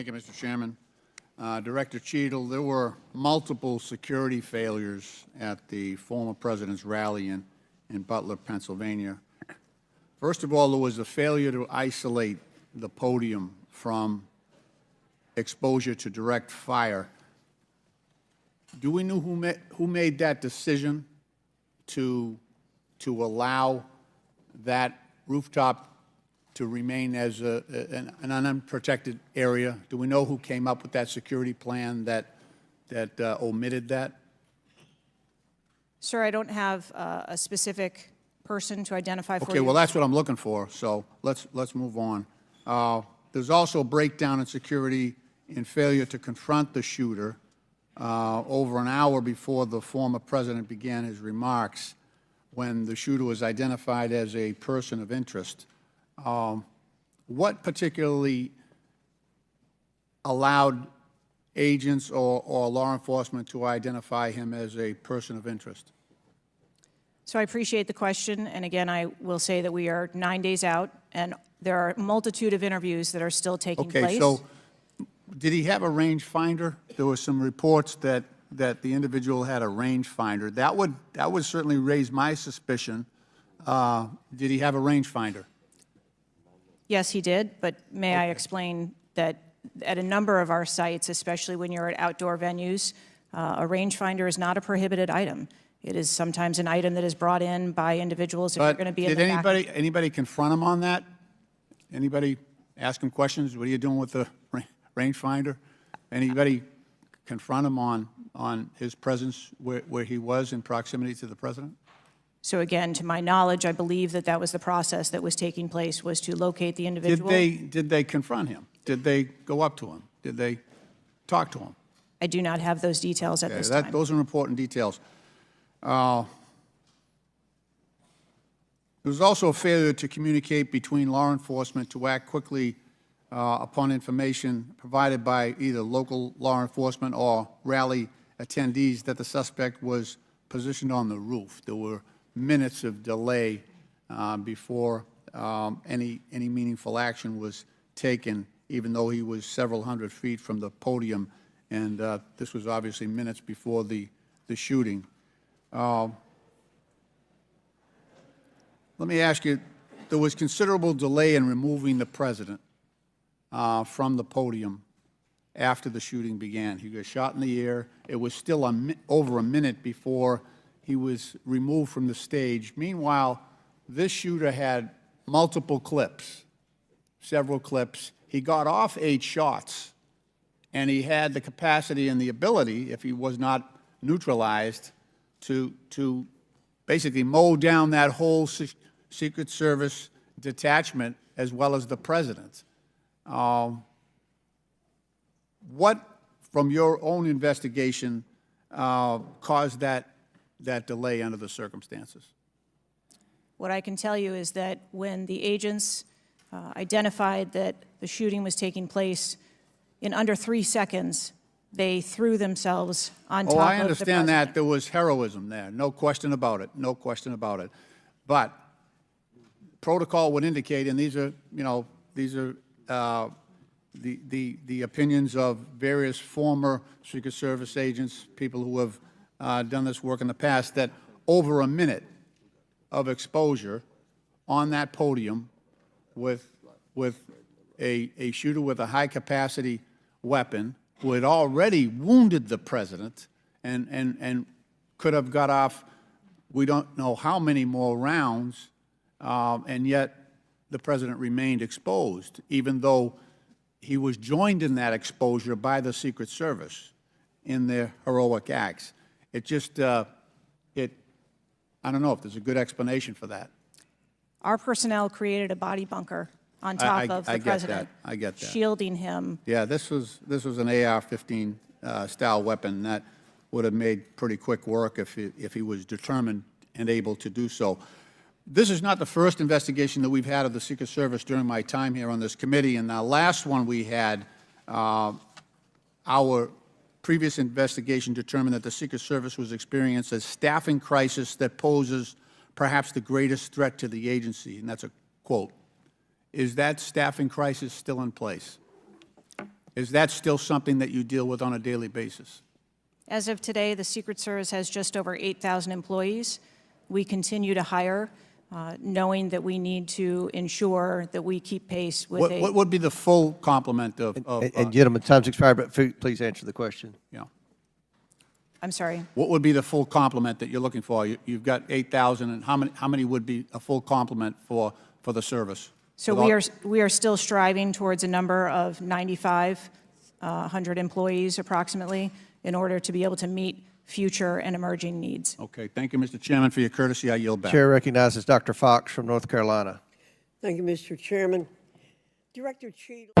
you, Mr. Chairman. Director Cheatle, there were multiple security failures at the former president's rally in Butler, Pennsylvania. First of all, there was a failure to isolate the podium from exposure to direct fire. Do we know who made that decision to allow that rooftop to remain as an unprotected area? Do we know who came up with that security plan that omitted that? Sir, I don't have a specific person to identify for you. Okay, well, that's what I'm looking for, so let's move on. There's also a breakdown in security and failure to confront the shooter over an hour before the former president began his remarks, when the shooter was identified as a person of interest. What particularly allowed agents or law enforcement to identify him as a person of interest? So I appreciate the question, and again, I will say that we are 9 days out, and there are a multitude of interviews that are still taking place. Okay, so did he have a rangefinder? There were some reports that the individual had a rangefinder. That would certainly raise my suspicion. Did he have a rangefinder? Yes, he did, but may I explain that at a number of our sites, especially when you're at outdoor venues, a rangefinder is not a prohibited item. It is sometimes an item that is brought in by individuals if you're going to be in the back. Did anybody confront him on that? Anybody ask him questions? What are you doing with the rangefinder? Anybody confront him on his presence where he was in proximity to the president? So again, to my knowledge, I believe that was the process that was taking place, was to locate the individual. Did they confront him? Did they go up to him? Did they talk to him? I do not have those details at this time. Those are important details. There was also a failure to communicate between law enforcement to act quickly upon information provided by either local law enforcement or rally attendees that the suspect was positioned on the roof. There were minutes of delay before any meaningful action was taken, even though he was several hundred feet from the podium, and this was obviously minutes before the shooting. Let me ask you, there was considerable delay in removing the president from the podium after the shooting began. He got shot in the air. It was still over a minute before he was removed from the stage. Meanwhile, this shooter had multiple clips, several clips. He got off 8 shots, and he had the capacity and the ability, if he was not neutralized, to basically mow down that whole Secret Service detachment as well as the president. What, from your own investigation, caused that delay under the circumstances? What I can tell you is that when the agents identified that the shooting was taking place, in under 3 seconds, they threw themselves on top of the president. Oh, I understand that. There was heroism there. No question about it. No question about it. But protocol would indicate, and these are the opinions of various former Secret Service agents, people who have done this work in the past, that over a minute of exposure on that podium with a shooter with a high-capacity weapon who had already wounded the president and could have got off, we don't know how many more rounds, and yet the president remained exposed, even though he was joined in that exposure by the Secret Service in their heroic acts. It just, I don't know if there's a good explanation for that. Our personnel created a body bunker on top of the president. I get that. Shielding him. Yeah, this was an AR-15 style weapon that would have made pretty quick work if he was determined and able to do so. This is not the first investigation that we've had of the Secret Service during my time here on this committee, and the last one we had, our previous investigation determined that the Secret Service was experiencing a staffing crisis that poses perhaps the greatest threat to the agency, and that's a quote. Is that staffing crisis still in place? Is that still something that you deal with on a daily basis? As of today, the Secret Service has just over 8,000 employees. We continue to hire, knowing that we need to ensure that we keep pace with What would be the full complement of And gentlemen, time's expired, but please answer the question. yeah. I'm sorry. What would be the full complement that you're looking for? You've got 8,000, and how many would be a full complement for the service? So we are still striving towards a number of 9,500 employees approximately in order to be able to meet future and emerging needs. Okay, thank you, Mr. Chairman, for your courtesy. I yield back. Chair recognizes Dr. Fox from North Carolina. Thank you, Mr. Chairman. Director Cheatle.